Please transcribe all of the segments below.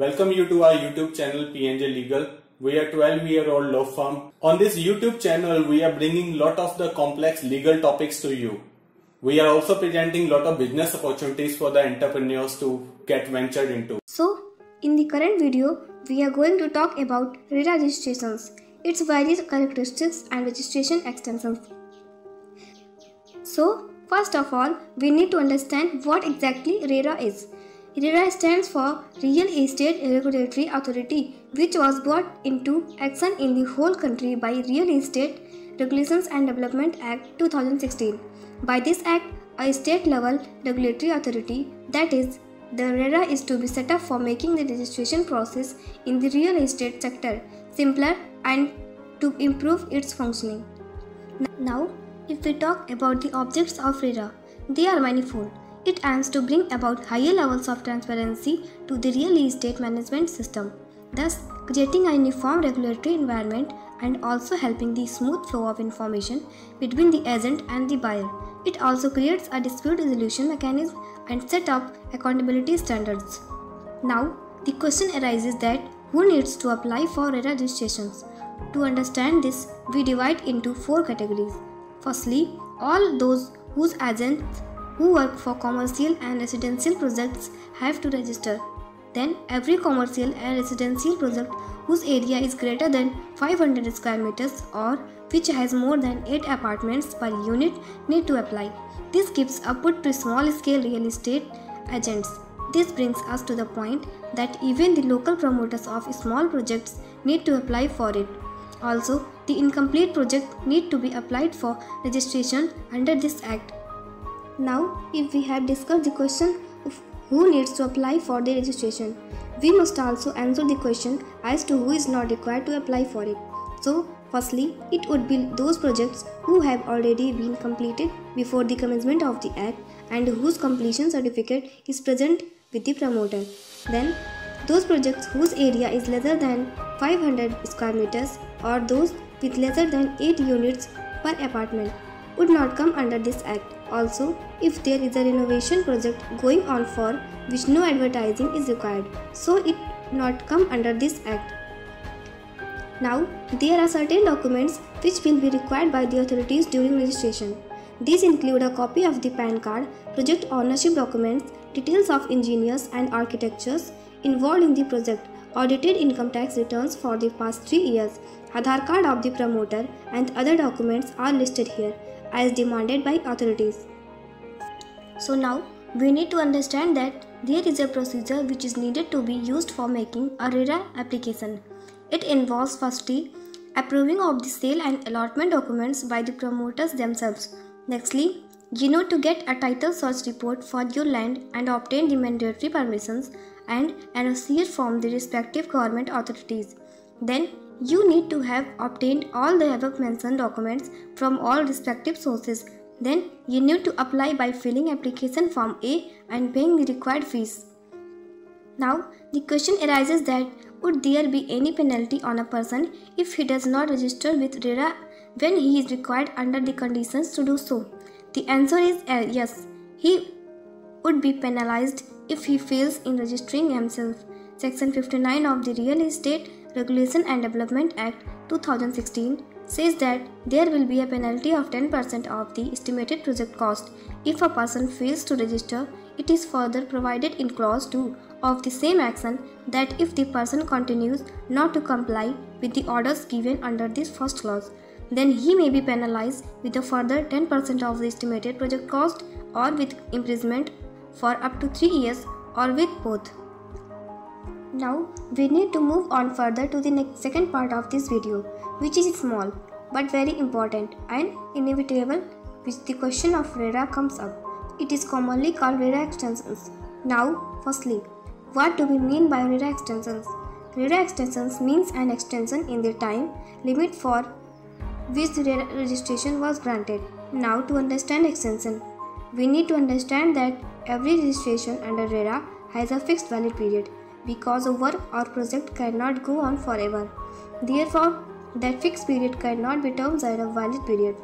Welcome you to our YouTube channel PNJ Legal. We are 12-year-old law firm. On this YouTube channel, we are bringing lot of the complex legal topics to you. We are also presenting lot of business opportunities for the entrepreneurs to get ventured into. So, in the current video, we are going to talk about RERA registrations, its various characteristics and registration extensions. So, first of all, we need to understand what exactly RERA is. RERA stands for Real Estate Regulatory Authority, which was brought into action in the whole country by Real Estate Regulations and Development Act 2016. By this act, a state-level regulatory authority, that is, the RERA, is to be set up for making the registration process in the real estate sector simpler and to improve its functioning. Now, if we talk about the objects of RERA, they are manifold. It aims to bring about higher levels of transparency to the real estate management system, thus creating a uniform regulatory environment and also helping the smooth flow of information between the agent and the buyer. It also creates a dispute resolution mechanism and set up accountability standards. Now, the question arises that who needs to apply for RERA registrations? To understand this, we divide into four categories. Firstly, all those whose agents who work for commercial and residential projects have to register. Then, every commercial and residential project whose area is greater than 500 square meters or which has more than 8 apartments per unit need to apply. This gives a put to small-scale real estate agents. This brings us to the point that even the local promoters of small projects need to apply for it. Also, the incomplete project need to be applied for registration under this act. Now, if we have discussed the question of who needs to apply for the registration, we must also answer the question as to who is not required to apply for it. So, firstly, it would be those projects who have already been completed before the commencement of the act and whose completion certificate is present with the promoter. Then, those projects whose area is lesser than 500 square meters or those with lesser than 8 units per apartment would not come under this act. Also, if there is a renovation project going on for which no advertising is required, so it not come under this act. Now, there are certain documents which will be required by the authorities during registration. These include a copy of the PAN card, project ownership documents, details of engineers and architects involved in the project, audited income tax returns for the past 3 years, Aadhaar card of the promoter, and other documents are listed here as demanded by authorities. So now, we need to understand that there is a procedure which is needed to be used for making a RERA application. It involves firstly, approving of the sale and allotment documents by the promoters themselves. Nextly, you need to get a title search report for your land and obtain the mandatory permissions and NOCs from the respective government authorities. Then, you need to have obtained all the above mentioned documents from all respective sources. Then, you need to apply by filling application form A and paying the required fees. Now, the question arises that would there be any penalty on a person if he does not register with RERA when he is required under the conditions to do so? The answer is yes. He would be penalized if he fails in registering himself. Section 59 of the Real Estate Regulation and Development Act 2016 says that there will be a penalty of 10% of the estimated project cost if a person fails to register. It is further provided in clause 2 of the same action that if the person continues not to comply with the orders given under this first clause, then he may be penalized with a further 10% of the estimated project cost or with imprisonment for up to 3 years or with both. Now, we need to move on further to the second part of this video, which is small but very important and inevitable, which the question of RERA comes up. It is commonly called RERA extensions. Now, firstly, what do we mean by RERA extensions? RERA extensions means an extension in the time limit for which the RERA registration was granted. Now, to understand extension, we need to understand that every registration under RERA has a fixed valid period because a work or project cannot go on forever. Therefore, that fixed period cannot be termed as a valid period.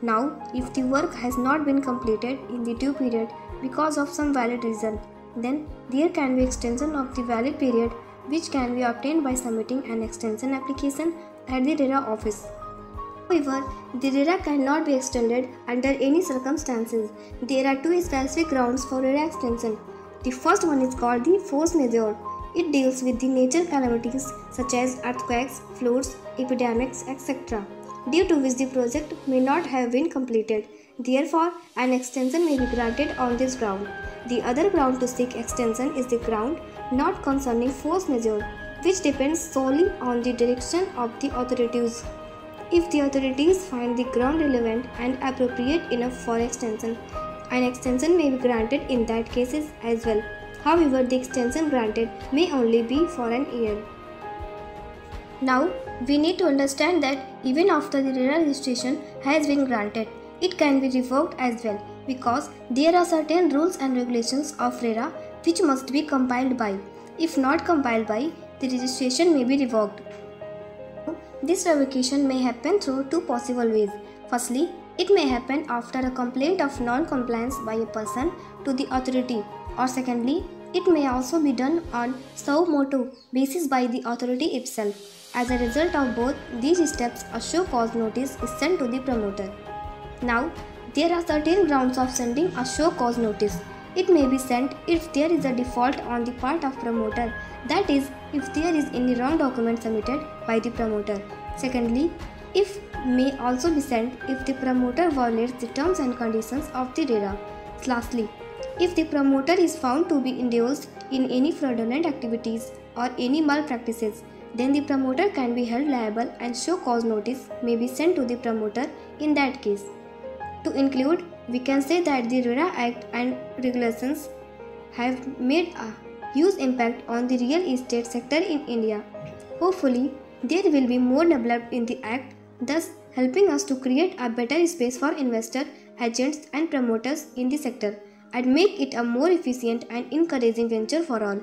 Now, if the work has not been completed in the due period because of some valid reason, then there can be extension of the valid period which can be obtained by submitting an extension application at the RERA office. However, the RERA cannot be extended under any circumstances. There are two specific grounds for RERA extension. The first one is called the force majeure. It deals with the natural calamities such as earthquakes, floods, epidemics, etc., due to which the project may not have been completed. Therefore, an extension may be granted on this ground. The other ground to seek extension is the ground not concerning force majeure, which depends solely on the direction of the authorities. If the authorities find the ground relevant and appropriate enough for extension, an extension may be granted in that cases as well. However, the extension granted may only be for an year. Now, we need to understand that even after the RERA registration has been granted, it can be revoked as well, because there are certain rules and regulations of RERA which must be compiled by. If not compiled by, the registration may be revoked. This revocation may happen through two possible ways. Firstly, it may happen after a complaint of non-compliance by a person to the authority, or secondly, it may also be done on suo motu basis by the authority itself. As a result of both these steps, a show cause notice is sent to the promoter. Now, there are certain grounds of sending a show cause notice. It may be sent if there is a default on the part of promoter, that is, if there is any wrong document submitted by the promoter. Secondly, it may also be sent if the promoter violates the terms and conditions of the RERA. Lastly, if the promoter is found to be induced in any fraudulent activities or any malpractices, then the promoter can be held liable and show cause notice may be sent to the promoter in that case. To include, we can say that the RERA Act and regulations have made a huge impact on the real estate sector in India. Hopefully, there will be more developed in the Act, thus helping us to create a better space for investors, agents and promoters in the sector and make it a more efficient and encouraging venture for all.